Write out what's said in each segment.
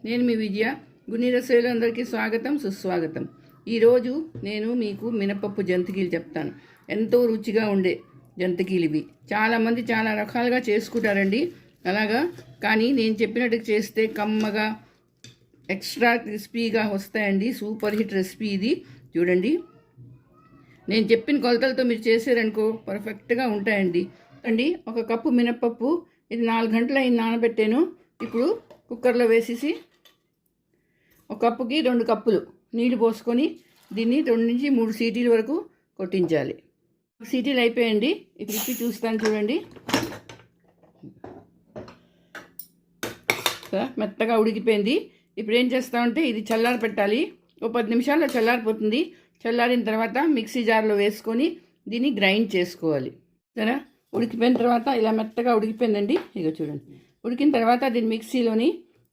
నేను మీ విజయ. గుని రసోయిలందరికీ స్వాగతం, సుస్వాగతం. ఈరోజు నేను మీకు మినపప్పు జంతికీలు చెప్తాను. ఎంతో రుచిగా ఉండే జంతికీలు ఇవి. చాలామంది చాలా రకాలుగా చేసుకుంటారండి అలాగా. కానీ నేను చెప్పినట్టు చేస్తే కమ్మగా ఎక్స్ట్రా క్రిస్పీగా వస్తాయండి. సూపర్ హిట్ రెసిపీ ఇది. చూడండి, నేను చెప్పిన కొలతలతో మీరు చేసారనుకో పర్ఫెక్ట్గా ఉంటాయండి. ఒక కప్పు మినపప్పు, ఇది 4 గంటలు అయింది నానబెట్టాను. ఇప్పుడు కుక్కర్లో వేసేసి ఒక కప్పుకి 2 కప్పులు నీళ్ళు పోసుకొని దీన్ని 2 నుంచి 3 సీటీల వరకు కొట్టించాలి. సీటీలు అయిపోయండి. ఇప్పుడు ఇప్పి చూస్తాను చూడండి. మెత్తగా ఉడికిపోయింది. ఇప్పుడు ఏం చేస్తామంటే ఇది చల్లారి పెట్టాలి. ఒక 10 నిమిషాల్లో చల్లారిపోతుంది. చల్లారిన తర్వాత మిక్సీ జార్లో వేసుకొని దీన్ని గ్రైండ్ చేసుకోవాలి. సరే, ఉడికిపోయిన తర్వాత ఇలా మెత్తగా ఉడికిపోయిందండి. ఇగో చూడండి, ఉడికిన తర్వాత దీన్ని మిక్సీలోని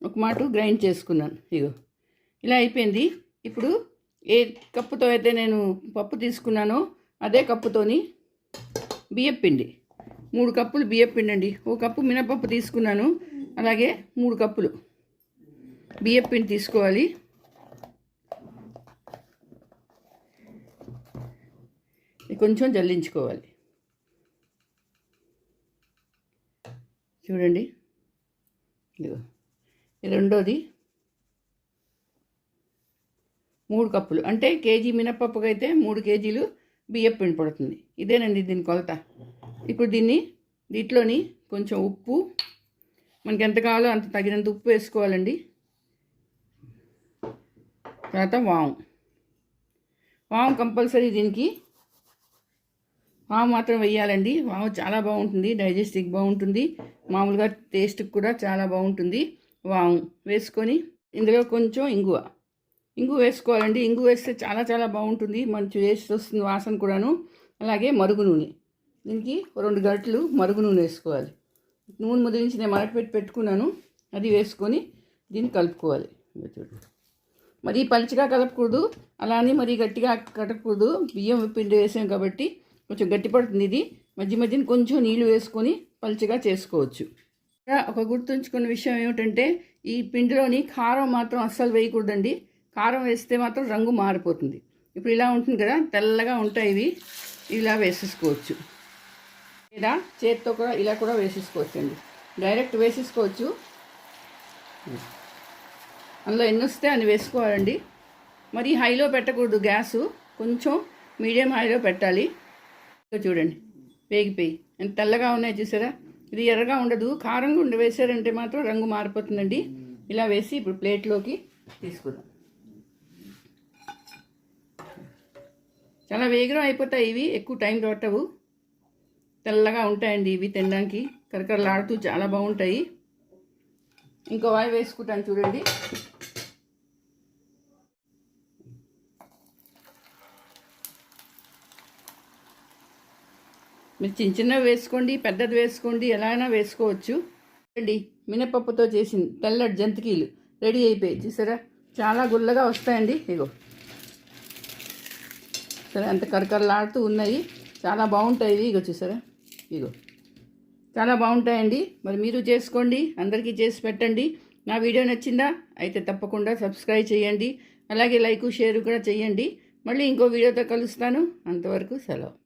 ఒక మాట గ్రైండ్ చేసుకున్నాను. ఇగో ఇలా అయిపోయింది. ఇప్పుడు ఏ కప్పుతో అయితే నేను పప్పు తీసుకున్నానో అదే కప్పుతోని బియ్యం పిండి 3 కప్పులు బియ్యం పిండి అండి. ఒక కప్పు మినపప్పు తీసుకున్నాను, అలాగే 3 కప్పులు బియ్యం పిండి తీసుకోవాలి. కొంచెం జల్లించుకోవాలి. చూడండి, ఇదిగో రెండోది 3 కప్పులు అంటే కేజీ మినపప్పుకి అయితే 3 కేజీలు బియ్యం పిండి పడుతుంది. ఇదేనండి దీని కొలత. ఇప్పుడు దీంట్లోని కొంచెం ఉప్పు, మనకి ఎంత కావాలో అంత తగినంత ఉప్పు వేసుకోవాలండి. తర్వాత వాము కంపల్సరీ. దీనికి వాము మాత్రం వేయాలండి. వాము చాలా బాగుంటుంది, డైజెస్టిక్ బాగుంటుంది, మామూలుగా టేస్ట్కి కూడా చాలా బాగుంటుంది. వాము వేసుకొని ఇందులో కొంచెం ఇంగు వేసుకోవాలండి. ఇంగు వేస్తే చాలా చాలా బాగుంటుంది, మంచి టేస్ట్ వస్తుంది, వాసన కూడాను. అలాగే మరుగు నూనె, దీనికి 2 గంటలు మరుగు నూనె వేసుకోవాలి. నూనె ముదిరించి నేను మరటపెట్టి పెట్టుకున్నాను, అది వేసుకొని దీన్ని కలుపుకోవాలి. చూడండి, మరీ పలుచగా కలపకూడదు, అలానే మరీ గట్టిగా కట్టకూడదు. బియ్యం పిండి వేసాం కాబట్టి కొంచెం గట్టి పడుతుంది. ఇది మధ్యన కొంచెం నీళ్ళు వేసుకొని పలుచగా చేసుకోవచ్చు. ఒక గుర్తుంచుకున్న విషయం ఏమిటంటే ఈ పిండిలోని కారం మాత్రం అస్సలు వేయకూడదండి. కారం వేస్తే మాత్రం రంగు మారిపోతుంది. ఇప్పుడు ఇలా ఉంటుంది కదా, తెల్లగా ఉంటాయి ఇవి. ఇలా వేసేసుకోవచ్చు, లేదా చేతితో కూడా ఇలా కూడా వేసేసుకోవచ్చు అండి. డైరెక్ట్ వేసేసుకోవచ్చు. అందులో ఎన్ని వస్తే అన్ని వేసుకోవాలండి. మరి హైలో పెట్టకూడదు, గ్యాసు కొంచెం మీడియం హైలో పెట్టాలి. చూడండి, వేగిపోయి ఎంత తెల్లగా ఉన్నాయి చూసారా. ఇది ఎర్రగా ఉండదు, కారంగా వేసారంటే మాత్రం రంగు మారిపోతుందండి. ఇలా వేసి ఇప్పుడు ప్లేట్లోకి తీసుకుందాం. చాలా వేగం అయిపోతాయి ఇవి, ఎక్కువ టైం పట్టవు, తెల్లగా ఉంటాయండి ఇవి. తినడానికి కరకరలాడుతూ చాలా బాగుంటాయి. ఇంకో వాయి వేసుకుంటాను చూడండి. మీరు చిన్నవి వేసుకోండి, పెద్దది వేసుకోండి, ఎలా అయినా వేసుకోవచ్చు అండి. మినపప్పుతో చేసిన తెల్లటి జంతికీలు రెడీ అయిపోయాయి చూసారా. చాలా గుల్లగా వస్తాయండి. ఇగో సరే, అంత కరకరలాడుతూ ఉన్నాయి, చాలా బాగుంటాయి ఇవి. ఇగో చూసారా, ఇగో చాలా బాగుంటాయండి. మరి మీరు చేసుకోండి, అందరికీ చేసి పెట్టండి. నా వీడియో నచ్చిందా అయితే తప్పకుండా సబ్స్క్రైబ్ చేయండి, అలాగే లైక్ షేర్ కూడా చేయండి. మళ్ళీ ఇంకో వీడియోతో కలుస్తాను. అంతవరకు సెలవు.